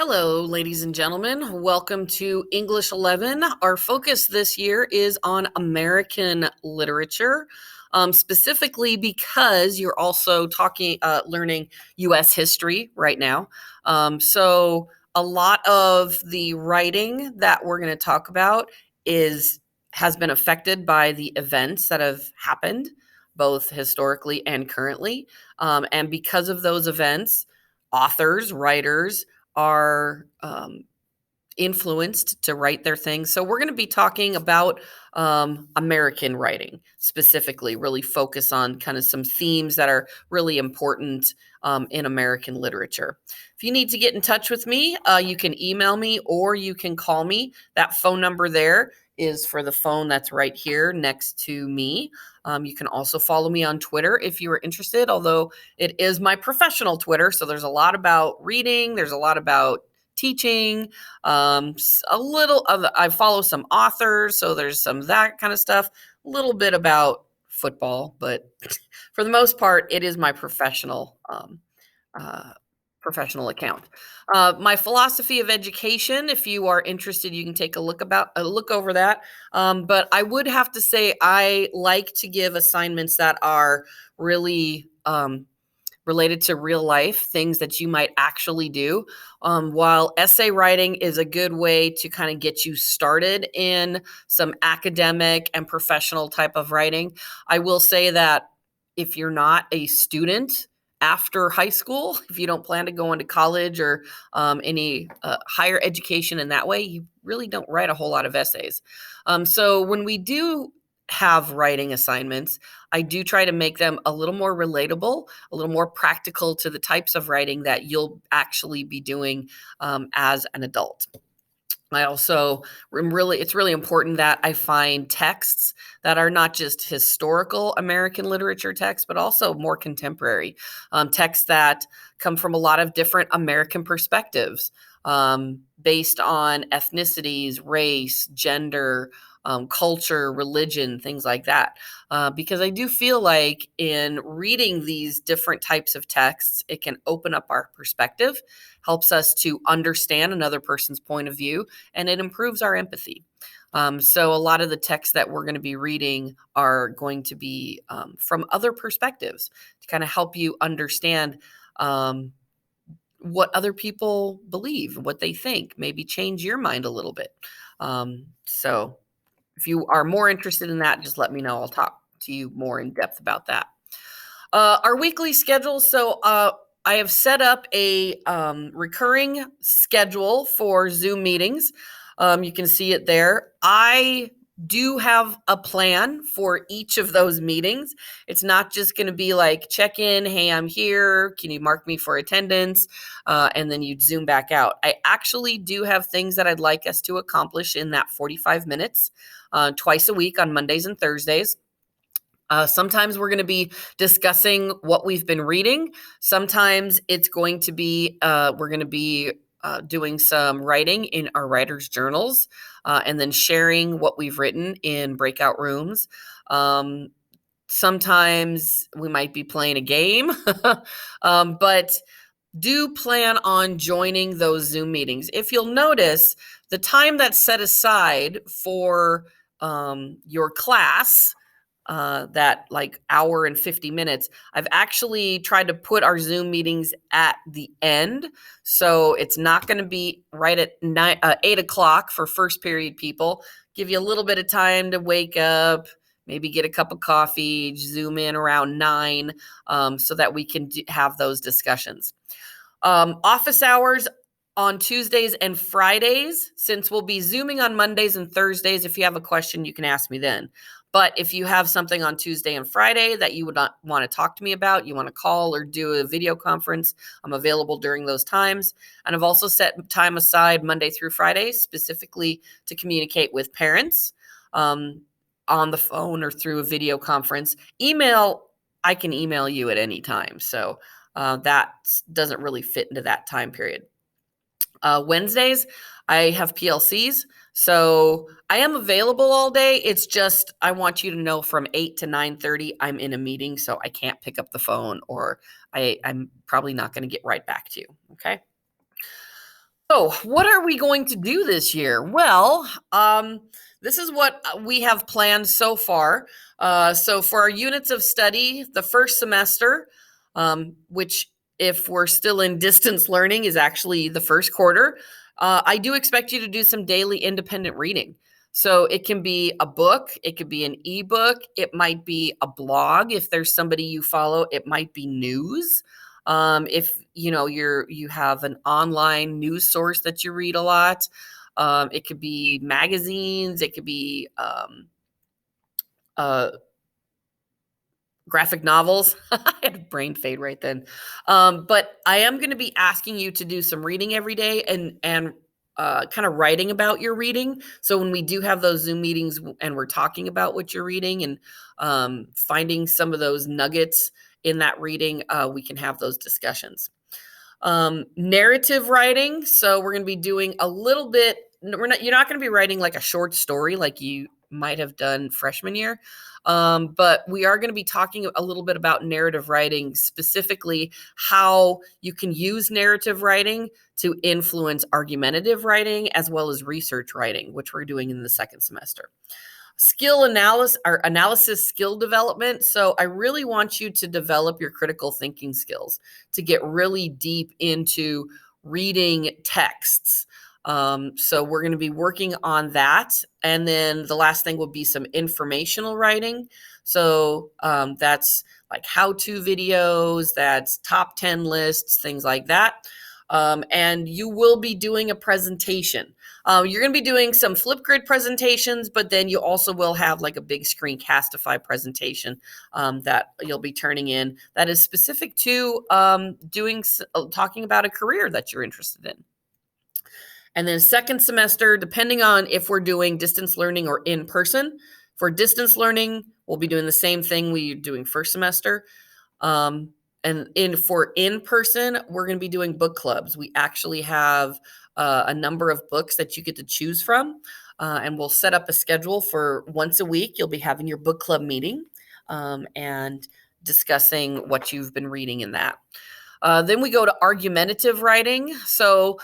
Hello, ladies and gentlemen. Welcome to English 11. Our focus this year is on American literature, specifically because you're also learning U.S. history right now. So a lot of the writing that we're going to talk about has been affected by the events that have happened, both historically and currently. And because of those events, authors, writers, are influenced to write their things. So we're going to be talking about American writing specifically, really focus on kind of some themes that are really important in American literature. If you need to get in touch with me, you can email me or you can call me. That phone number there is for the phone that's right here next to me. You can also follow me on Twitter if you are interested, although it is my professional Twitter. So there's a lot about reading, there's a lot about teaching, a little of, I follow some authors, so there's some of that kind of stuff, a little bit about football, but for the most part, it is my uh, professional account. My philosophy of education, if you are interested, you can take a look over that. But I would have to say I like to give assignments that are really related to real life, things that you might actually do. While essay writing is a good way to kind of get you started in some academic and professional type of writing, I will say that if you're not a student after high school, if you don't plan to go into college or any higher education in that way, you really don't write a whole lot of essays. So when we do have writing assignments, I do try to make them a little more relatable, a little more practical to the types of writing that you'll actually be doing as an adult. I also it's really important that I find texts that are not just historical American literature texts, but also more contemporary texts that come from a lot of different American perspectives based on ethnicities, race, gender, culture, religion, things like that. Because I do feel like in reading these different types of texts, it can open up our perspective, helps us to understand another person's point of view, and it improves our empathy. So a lot of the texts that we're going to be reading are going to be from other perspectives to kind of help you understand what other people believe, what they think, maybe change your mind a little bit. So if you are more interested in that, just let me know. I'll talk to you more in depth about that. Our weekly schedule. So I have set up a recurring schedule for Zoom meetings. You can see it there. I do have a plan for each of those meetings. It's not just going to be like check in, hey, I'm here. Can you mark me for attendance? And then you'd Zoom back out. I actually do have things that I'd like us to accomplish in that 45 minutes twice a week on Mondays and Thursdays. Sometimes we're going to be discussing what we've been reading. Sometimes it's going to be, we're going to be doing some writing in our writers' journals and then sharing what we've written in breakout rooms. Sometimes we might be playing a game, but do plan on joining those Zoom meetings. If you'll notice, the time that's set aside for your class, that like hour and 50 minutes, I've actually tried to put our Zoom meetings at the end. So it's not going to be right at 8 o'clock for first period people. Give you a little bit of time to wake up, maybe get a cup of coffee, Zoom in around 9 so that we can have those discussions. Office hours on Tuesdays and Fridays, since we'll be Zooming on Mondays and Thursdays. If you have a question, you can ask me then. But if you have something on Tuesday and Friday that you would not want to talk to me about, you want to call or do a video conference, I'm available during those times. And I've also set time aside Monday through Friday specifically to communicate with parents on the phone or through a video conference. Email, I can email you at any time. So that doesn't really fit into that time period. Wednesdays, I have PLCs, so I am available all day. It's just I want you to know from 8 to 9:30, I'm in a meeting, so I can't pick up the phone, or I'm probably not going to get right back to you. Okay. So, what are we going to do this year? Well, this is what we have planned so far. So, for our units of study, the first semester, which if we're still in distance learning is actually the first quarter, I do expect you to do some daily independent reading. So it can be a book, it could be an ebook, it might be a blog if there's somebody you follow, it might be news. If you have an online news source that you read a lot, it could be magazines, it could be uh, graphic novels. I had a brain fade right then. But I am going to be asking you to do some reading every day and kind of writing about your reading. So when we do have those Zoom meetings and we're talking about what you're reading and finding some of those nuggets in that reading, we can have those discussions. Narrative writing. So we're going to be doing a little bit. You're not going to be writing like a short story like you might have done freshman year. But we are going to be talking a little bit about narrative writing, specifically how you can use narrative writing to influence argumentative writing as well as research writing, which we're doing in the second semester. Skill analysis or analysis skill development. So I really want you to develop your critical thinking skills to get really deep into reading texts. So we're going to be working on that. And then the last thing will be some informational writing. So that's like how-to videos, that's top 10 lists, things like that. And you will be doing a presentation. You're going to be doing some Flipgrid presentations, but then you also will have like a big screen Castify presentation that you'll be turning in that is specific to talking about a career that you're interested in. And then second semester, depending on if we're doing distance learning or in person, for distance learning, we'll be doing the same thing we're doing first semester. And for in person, we're going to be doing book clubs. We actually have a number of books that you get to choose from, and we'll set up a schedule for once a week. You'll be having your book club meeting and discussing what you've been reading in that. Then we go to argumentative writing. So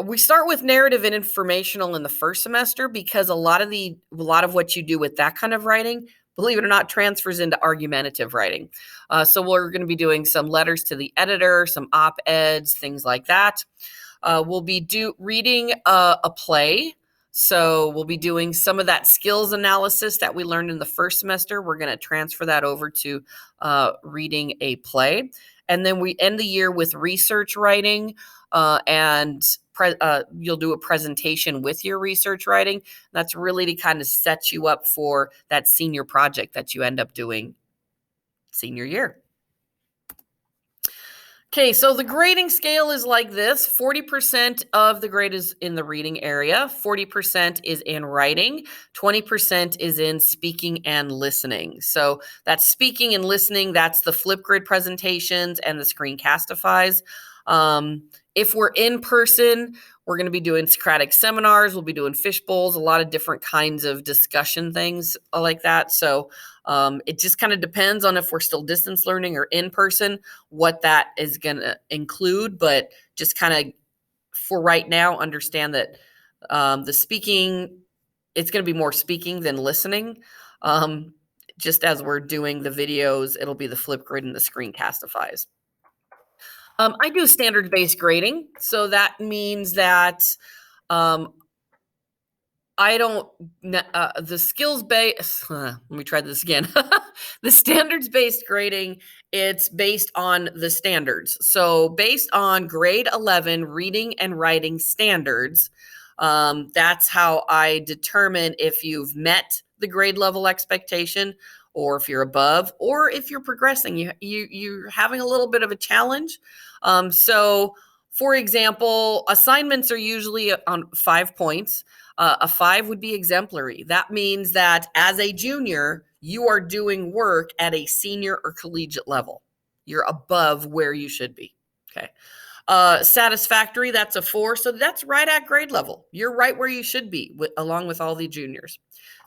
we start with narrative and informational in the first semester because a lot of what you do with that kind of writing, believe it or not, transfers into argumentative writing. So we're going to be doing some letters to the editor, some op-eds, things like that. We'll be reading a play. So we'll be doing some of that skills analysis that we learned in the first semester. We're going to transfer that over to reading a play. And then we end the year with research writing and you'll do a presentation with your research writing. That's really to kind of set you up for that senior project that you end up doing senior year. Okay, so the grading scale is like this. 40% of the grade is in the reading area, 40% is in writing, 20% is in speaking and listening. So that's speaking and listening, that's the Flipgrid presentations and the Screencastifys. If we're in person, we're going to be doing Socratic seminars, we'll be doing fish bowls, a lot of different kinds of discussion things like that. So it just kind of depends on if we're still distance learning or in person, what that is going to include. But just kind of for right now, understand that the speaking, it's going to be more speaking than listening. Just as we're doing the videos, it'll be the Flipgrid and the Screencastifys. I do standards-based grading. So that means that I don't, the skills-based, let me try this again. The standards-based grading, it's based on the standards. So based on grade 11 reading and writing standards, that's how I determine if you've met the grade level expectation or if you're above, or if you're progressing, you're having a little bit of a challenge. So for example, assignments are usually on 5 points. A 5 would be exemplary. That means that as a junior, you are doing work at a senior or collegiate level. You're above where you should be. Okay. Satisfactory, that's a 4. So that's right at grade level. You're right where you should be along with all the juniors.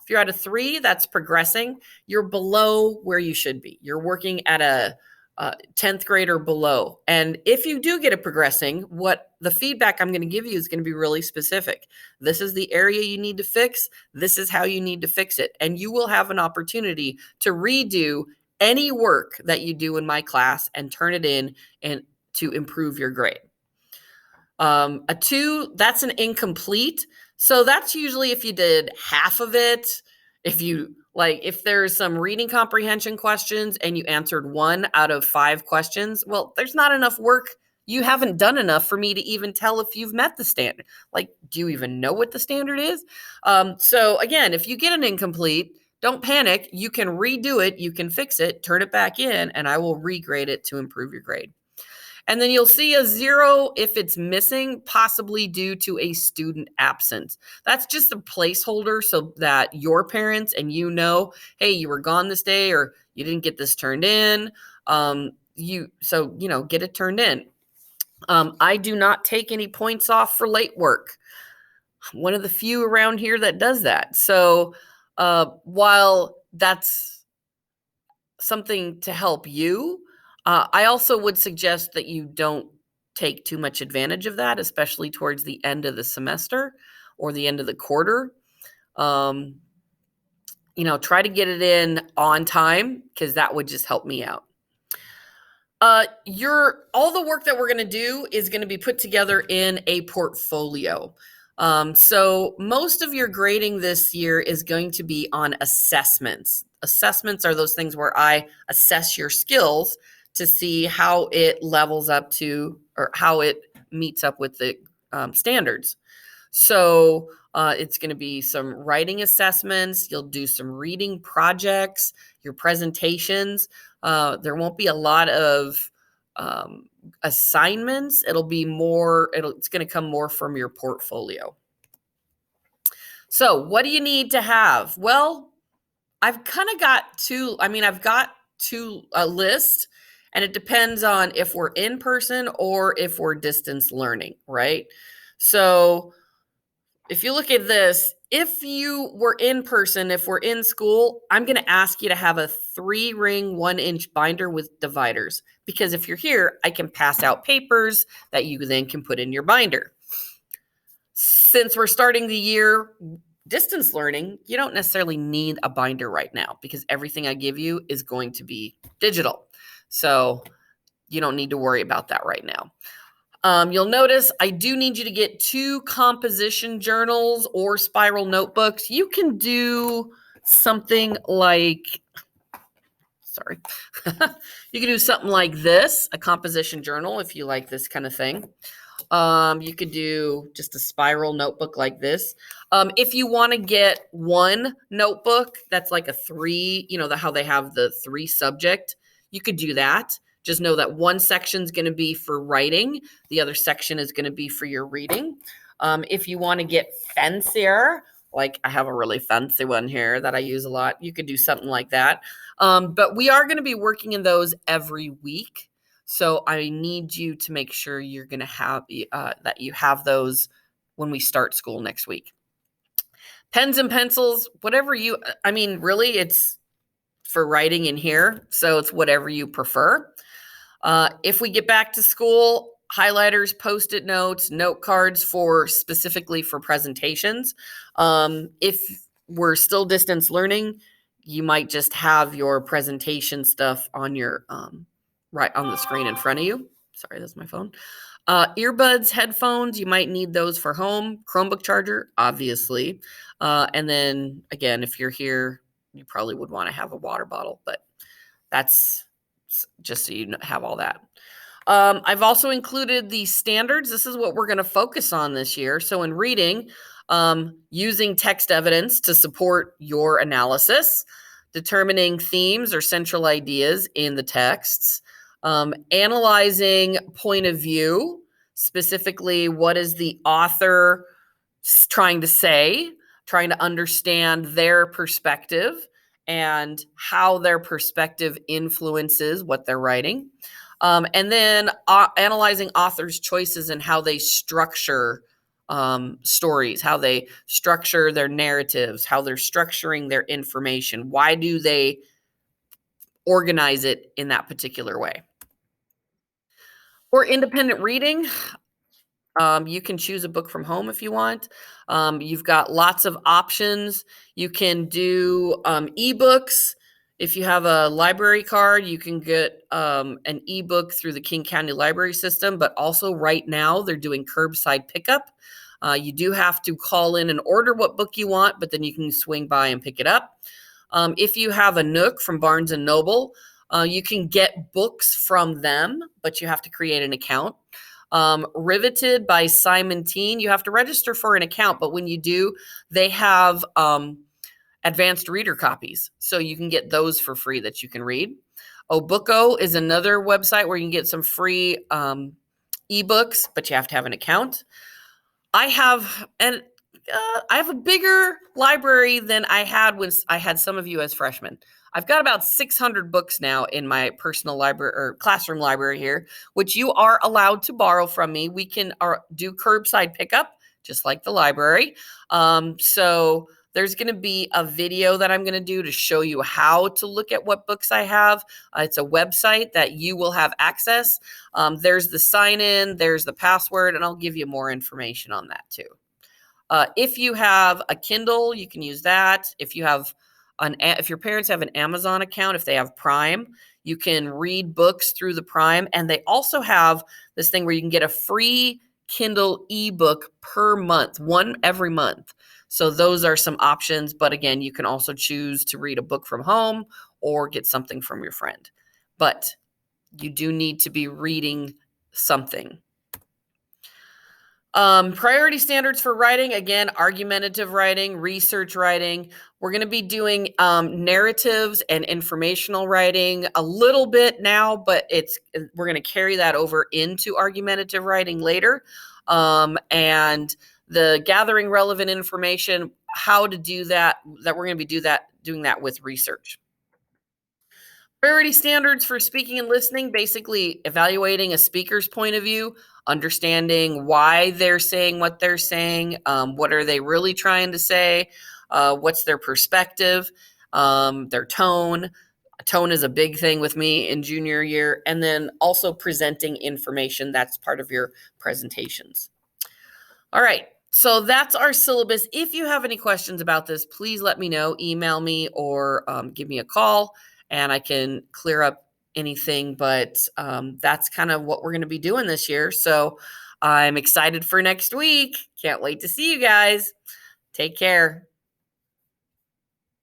If you're at a 3, that's progressing. You're below where you should be. You're working at a 10th grade or below. And if you do get it progressing, what the feedback I'm going to give you is going to be really specific. This is the area you need to fix. This is how you need to fix it. And you will have an opportunity to redo any work that you do in my class and turn it in and to improve your grade. A 2, that's an incomplete. So that's usually if you did half of it. If there's some reading comprehension questions and you answered 1 out of 5 questions, well, there's not enough work. You haven't done enough for me to even tell if you've met the standard. Like, do you even know what the standard is? So again, if you get an incomplete, don't panic. You can redo it. You can fix it, turn it back in, and I will regrade it to improve your grade. And then you'll see a 0 if it's missing, possibly due to a student absence. That's just a placeholder so that your parents and you know, hey, you were gone this day or you didn't get this turned in. Get it turned in. I do not take any points off for late work. I'm one of the few around here that does that. So while that's something to help you, I also would suggest that you don't take too much advantage of that, especially towards the end of the semester or the end of the quarter. Try to get it in on time because that would just help me out. All the work that we're going to do is going to be put together in a portfolio. So most of your grading this year is going to be on assessments. Assessments are those things where I assess your skills to see how it levels up to, or how it meets up with the standards. So it's going to be some writing assessments. You'll do some reading projects, your presentations. There won't be a lot of assignments. It's going to come more from your portfolio. So what do you need to have? Well, I've got a list, and it depends on if we're in person or if we're distance learning, right? So if you look at this, if you were in person, if we're in school, I'm going to ask you to have a 3-ring, 1-inch binder with dividers, because if you're here, I can pass out papers that you then can put in your binder. Since we're starting the year distance learning, you don't necessarily need a binder right now because everything I give you is going to be digital. So you don't need to worry about that right now. You'll notice I do need you to get 2 composition journals or spiral notebooks. You can do something like, you can do something like this, a composition journal, if you like this kind of thing. You could do just a spiral notebook like this. If you want to get one notebook that's like a 3, how they have the 3 subject, you could do that. Just know that one section is going to be for writing. The other section is going to be for your reading. If you want to get fancier, like I have a really fancy one here that I use a lot, you could do something like that. But we are going to be working in those every week. So I need you to make sure you're going to have that you have those when we start school next week. Pens and pencils, really it's for writing in here. So it's whatever you prefer. If we get back to school, highlighters, Post-it notes, note cards specifically for presentations. If we're still distance learning, you might just have your presentation stuff on your right on the screen in front of you. Sorry, that's my phone. Earbuds, headphones, you might need those for home. Chromebook charger, obviously. And then again, if you're here, you probably would want to have a water bottle, but that's just so you have all that. I've also included the standards. This is what we're going to focus on this year. So in reading, using text evidence to support your analysis, determining themes or central ideas in the texts, analyzing point of view, specifically what is the author trying to say, trying to understand their perspective and how their perspective influences what they're writing. And then analyzing authors' choices and how they structure stories, how they structure their narratives, how they're structuring their information. Why do they organize it in that particular way? For independent reading, you can choose a book from home if you want. You've got lots of options. You can do ebooks. If you have a library card, you can get an ebook through the King County Library System, but also right now they're doing curbside pickup. You do have to call in and order what book you want, but then you can swing by and pick it up. If you have a Nook from Barnes and Noble, you can get books from them, but you have to create an account. Riveted by Simon Teen, you have to register for an account, but when you do, they have advanced reader copies. So you can get those for free that you can read. Obuko is another website where you can get some free ebooks, but you have to have an account. I have a bigger library than I had when I had some of you as freshmen. I've got about 600 books now in my personal library or classroom library here, which you are allowed to borrow from me. We can do curbside pickup, just like the library. So there's going to be a video that I'm going to do to show you how to look at what books I have. It's a website that you will have access. There's the sign in, there's the password, and I'll give you more information on that too. If you have a Kindle, you can use that. If your parents have an Amazon account, if they have Prime, you can read books through the Prime. And they also have this thing where you can get a free Kindle ebook per month, one every month. So those are some options. But again, you can also choose to read a book from home or get something from your friend. But you do need to be reading something. Priority standards for writing, again, argumentative writing, research writing. We're going to be doing narratives and informational writing a little bit now, but we're going to carry that over into argumentative writing later. And the gathering relevant information, how to do that we're going to be doing that with research. Priority standards for speaking and listening, basically evaluating a speaker's point of view, understanding why they're saying what they're saying, what are they really trying to say, what's their perspective, their tone. Tone is a big thing with me in junior year, and then also presenting information. That's part of your presentations. All right. So that's our syllabus. If you have any questions about this, please let me know. Email me or give me a call, and I can clear up anything. But that's kind of what we're going to be doing this year. So I'm excited for next week. Can't wait to see you guys. Take care.